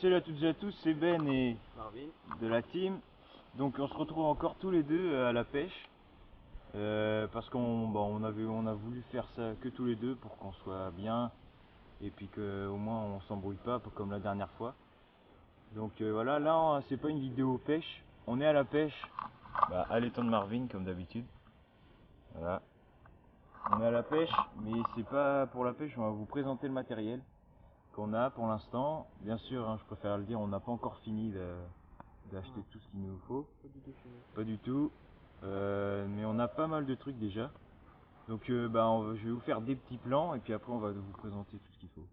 salut à toutes et à tous, c'est Ben et Marvin. de la team. Donc on se retrouve encore tous les deux à la pêche. Parce on a voulu faire ça que tous les deux pour qu'on soit bien et puis qu'au moins on s'embrouille pas comme la dernière fois. Donc voilà, là c'est pas une vidéo pêche, on est à la pêche à l'étang de Marvin comme d'habitude. Voilà. On est à la pêche, mais c'est pas pour la pêche, on va vous présenter le matériel qu'on a pour l'instant. Bien sûr, hein, je préfère le dire, on n'a pas encore fini d'acheter tout ce qu'il nous faut. Pas du tout. Mais on a pas mal de trucs déjà. Donc je vais vous faire des petits plans et puis après on va vous présenter tout ce qu'il faut.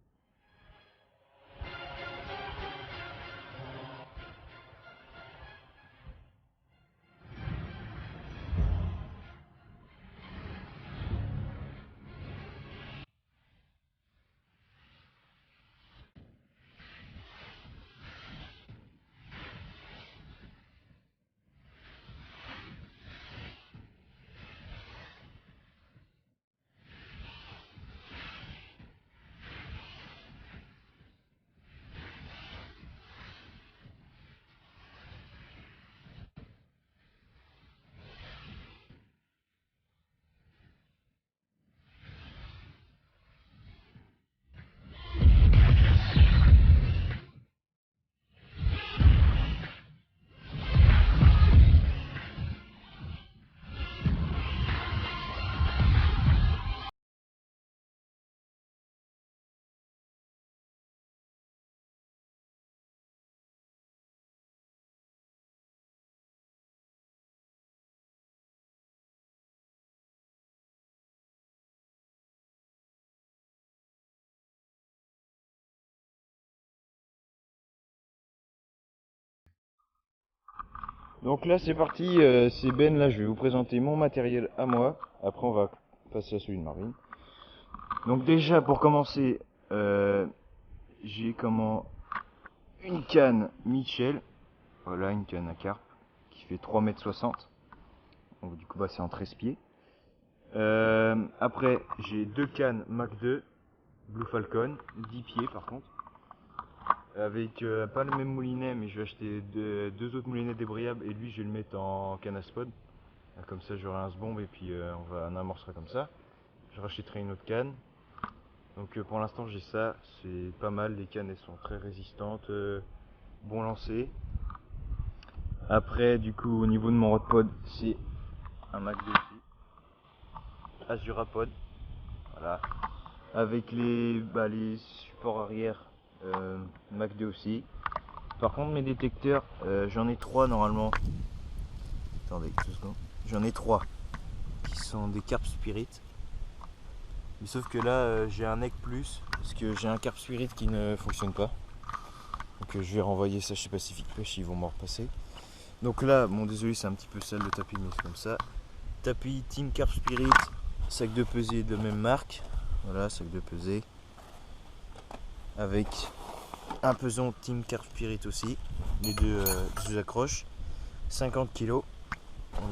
Donc là c'est parti, c'est Ben, là je vais vous présenter mon matériel à moi. Après on va passer à celui de Marvin. Donc déjà pour commencer, j'ai une canne Mitchell. Voilà, une canne à carpe qui fait 3,60 m. Donc du coup c'est en 13 pieds. Après j'ai deux cannes Mach 2 Blue Falcon, 10 pieds par contre. Avec pas le même moulinet, mais je vais acheter deux autres moulinets débrayables et lui je vais le mettre en canne à spod. Comme ça j'aurai un sbombe et puis on amorcera comme ça. Je rachèterai une autre canne. Donc pour l'instant j'ai ça, c'est pas mal, les cannes elles sont très résistantes, bon lancer. Après du coup au niveau de mon rodpod, c'est un Mach 2 aussi, Azurapod, voilà, avec les supports arrière Mach 2 aussi. Par contre mes détecteurs, j'en ai trois normalement. Attendez 2 secondes. J'en ai trois qui sont des Carp Spirit. Mais sauf que là j'ai un Egg Plus parce que j'ai un Carp Spirit qui ne fonctionne pas. Donc je vais renvoyer ça chez Pacific Pêche, ils vont m'en repasser. Donc là, bon désolé c'est un petit peu sale le tapis mais c'est comme ça. Tapis Team Carp Spirit, sac de pesée de même marque. Voilà, sac de pesée. Avec un peson Team Carp Spirit aussi. Les deux accroches. 50 kg.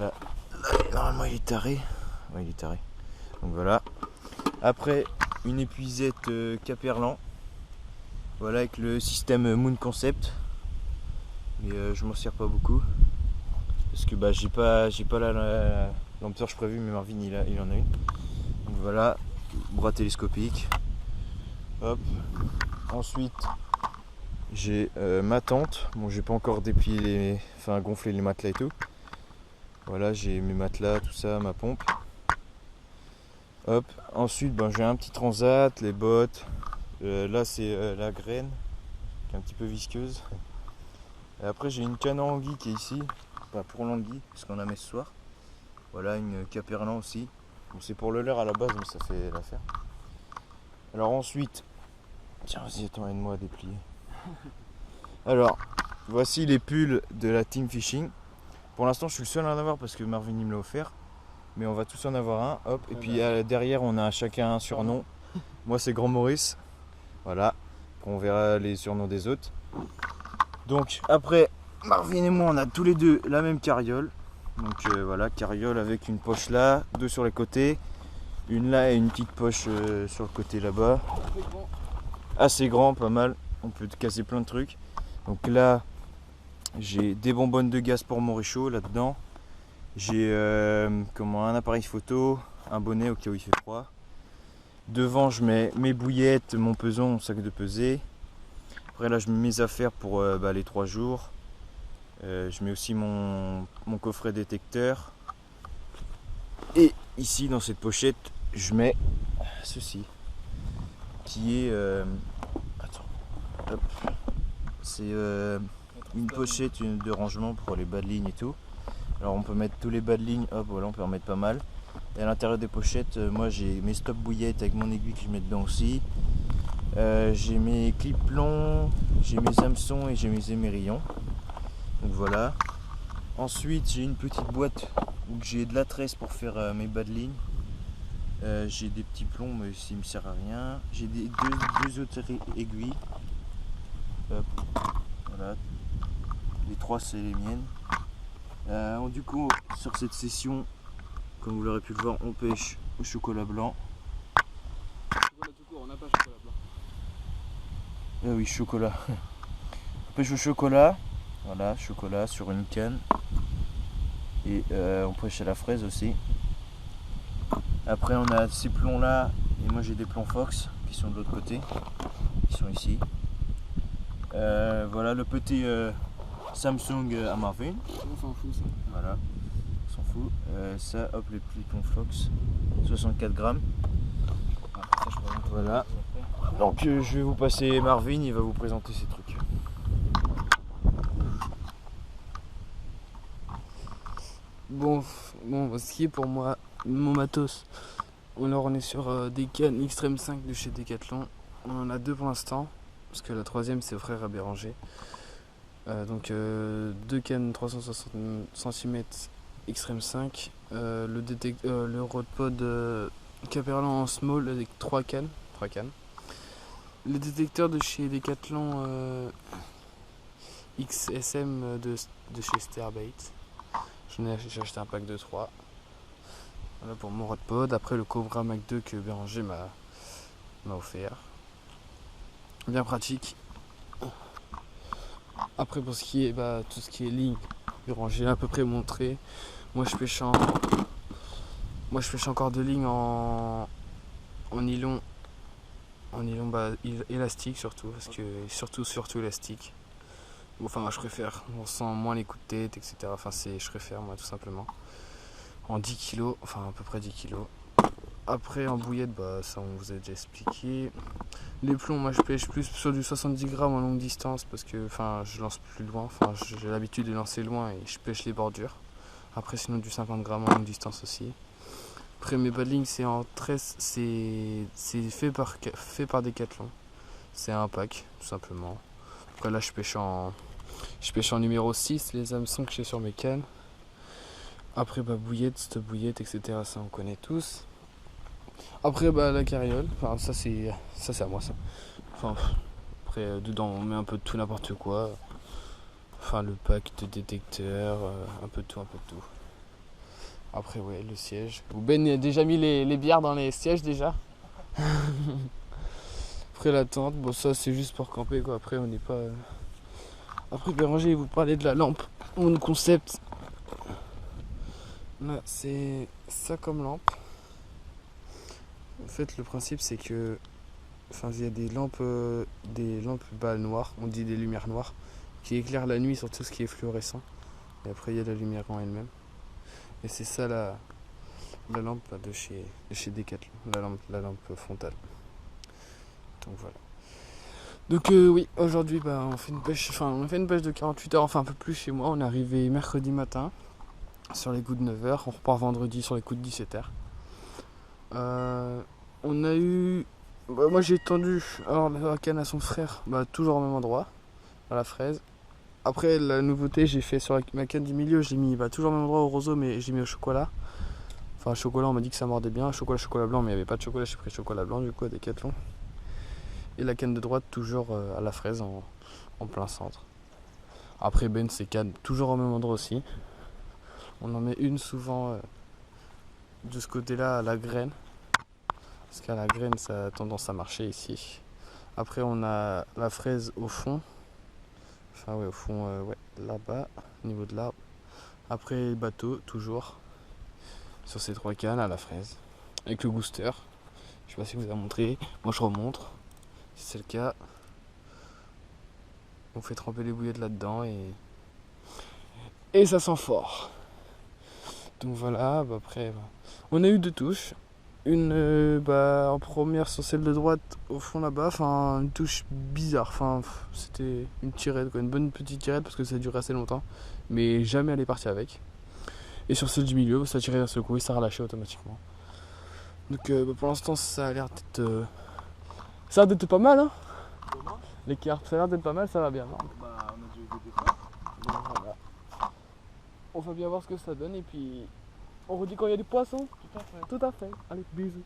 Là, normalement il est taré. Ouais, il est taré. Donc voilà. Après une épuisette Caperlan. Voilà, avec le système Moon Concept. Mais je m'en sers pas beaucoup. Parce que j'ai pas la lampe torche prévue, mais Marvin il en a une. Donc voilà, bras télescopique. Hop. Ensuite j'ai ma tente. Bon, j'ai pas encore déplié gonflé les matelas et tout. Voilà, j'ai mes matelas, tout ça, ma pompe. Hop. Ensuite j'ai un petit transat, les bottes. Là c'est la graine qui est un petit peu visqueuse. Et après j'ai une canne à anguille qui est ici, pour l'anguille, parce qu'on a mis ce soir. Voilà, une Caperlan aussi. Bon, c'est pour le leurre à la base, mais ça fait l'affaire. Alors ensuite, tiens vas-y, attends, aide-moi à déplier. Alors, voici les pulls de la Team Fishing. Pour l'instant je suis le seul à en avoir parce que Marvin il me l'a offert. Mais on va tous en avoir un, hop. Et puis derrière on a chacun un surnom. Moi c'est Grand Maurice. Voilà, on verra les surnoms des autres. Donc après, Marvin et moi on a tous les deux la même carriole. Donc voilà, carriole avec une poche là, deux sur les côtés. Une là et une petite poche sur le côté là-bas. Assez grand, pas mal. On peut casser plein de trucs. Donc là, j'ai des bonbonnes de gaz pour mon réchaud là-dedans. J'ai un appareil photo, un bonnet au cas où il fait froid. Devant, je mets mes bouillettes, mon peson, mon sac de pesée. Après là, je mets mes affaires pour les 3 jours. Je mets aussi mon coffret détecteur. Et ici, dans cette pochette, je mets ceci, qui est... c'est une pochette de rangement pour les bas de ligne et tout. Alors on peut mettre tous les bas de ligne, hop voilà, on peut en mettre pas mal. Et à l'intérieur des pochettes, moi j'ai mes stop bouillettes avec mon aiguille que je mets dedans aussi. J'ai mes clips longs, j'ai mes hameçons et j'ai mes émerillons. Donc voilà. Ensuite j'ai une petite boîte où j'ai de la tresse pour faire mes bas de ligne. J'ai des petits plombs mais ça me sert à rien. J'ai deux autres aiguilles. Hop, voilà. Les 3 c'est les miennes. Du coup sur cette session, comme vous l'aurez pu le voir, on pêche au chocolat blanc. Chocolat tout court, on n'a pas chocolat blanc. Ah oui, chocolat. On pêche au chocolat. Voilà, chocolat sur une canne. Et on pêche à la fraise aussi. Après on a ces plombs là. Et moi j'ai des plombs Fox qui sont de l'autre côté. Qui sont ici. Voilà le petit Samsung à Marvin. On s'en fout ça. Voilà, on s'en fout. Ça, hop, les petits plombs Fox. 64 grammes. Ça, je crois. Voilà. Donc je vais vous passer Marvin, il va vous présenter ces trucs. Bon, ce qui est pour moi, mon matos. Alors on est sur des cannes Extreme 5 de chez Decathlon. On en a 2 pour l'instant, parce que la troisième c'est frère à Béranger. Donc 2 cannes 360 cm Extreme 5. Le Rodpod Caperlan en small avec 3 cannes. Les détecteurs de chez Decathlon XSM de chez Starbait. J'ai acheté un pack de 3. Voilà pour mon Rodpod. Après le Cobra Mac 2 que Béranger m'a offert. Bien pratique. Après pour ce qui est tout ce qui est ligne, Béranger a à peu près montré. Moi je pêche encore de lignes en nylon. En nylon élastique surtout, parce que surtout élastique. Enfin moi je préfère, on sent moins les coups de tête, etc. Enfin je préfère moi tout simplement. En 10 kg, enfin à peu près 10 kg. Après en bouillette, ça on vous a déjà expliqué. Les plombs, moi je pêche plus sur du 70 grammes en longue distance parce que je lance plus loin, j'ai l'habitude de lancer loin et je pêche les bordures. Après sinon du 50 grammes en longue distance aussi. Après mes bas de ligne c'est en 13, c'est fait par Decathlon. C'est un pack tout simplement. Après là je pêche en numéro 6, les hameçons que j'ai sur mes cannes. Après bouillette, stop bouillette, etc. Ça on connaît tous. Après la carriole, ça c'est à moi ça. Après dedans on met un peu de tout n'importe quoi. Le pack de détecteurs, un peu de tout. Après ouais le siège. Ben a déjà mis les bières dans les sièges déjà. Après la tente, ça c'est juste pour camper quoi. Après on n'est pas. Après Béranger vous parlez de la lampe, mon concept. Là c'est ça comme lampe. En fait le principe c'est que il y a des lampes noires, on dit des lumières noires, qui éclairent la nuit sur tout ce qui est fluorescent. Et après il y a la lumière en elle-même. Et c'est ça la lampe de chez Decathlon, la lampe frontale. Donc voilà. Donc oui, aujourd'hui on fait une pêche, de 48 heures, enfin un peu plus chez moi. On est arrivé mercredi matin sur les coups de 9h, on repart vendredi sur les coups de 17h. On a eu... moi j'ai tendu la canne à son frère, toujours au même endroit, à la fraise. Après la nouveauté j'ai fait sur ma canne du milieu, j'ai mis toujours au même endroit au roseau mais j'ai mis au chocolat. Enfin chocolat on m'a dit que ça mordait bien, chocolat blanc mais il n'y avait pas de chocolat, j'ai pris chocolat blanc du coup à Decathlon. Et la canne de droite toujours à la fraise en plein centre. Après ses cannes toujours au même endroit aussi. On en met une souvent de ce côté-là à la graine. Parce qu'à la graine ça a tendance à marcher ici. Après on a la fraise au fond. Enfin ouais, au fond, ouais, là-bas, au niveau de l'arbre. Après, bateau, toujours. Sur ces 3 cannes à la fraise. Avec le booster. Je sais pas si vous avez montré. Moi je remontre. Si c'est le cas. On fait tremper les bouillettes là-dedans et ça sent fort. Donc voilà, bah après, on a eu 2 touches. Une en première sur celle de droite au fond là-bas, enfin une touche bizarre, enfin c'était une tirette quoi, une bonne petite tirette parce que ça a duré assez longtemps, mais jamais elle est partie avec. Et sur celle du milieu, ça a tiré d'un seul coup et ça a relâché automatiquement. Donc pour l'instant ça a l'air d'être pas mal hein. Comment? Les carpes, ça a l'air d'être pas mal, ça va bien. Hein. Bah, on a déjà eu des fois. Donc voilà. On va bien voir ce que ça donne et puis on redit quand il y a des poissons. Tout à fait. Tout à fait. Allez, bisous.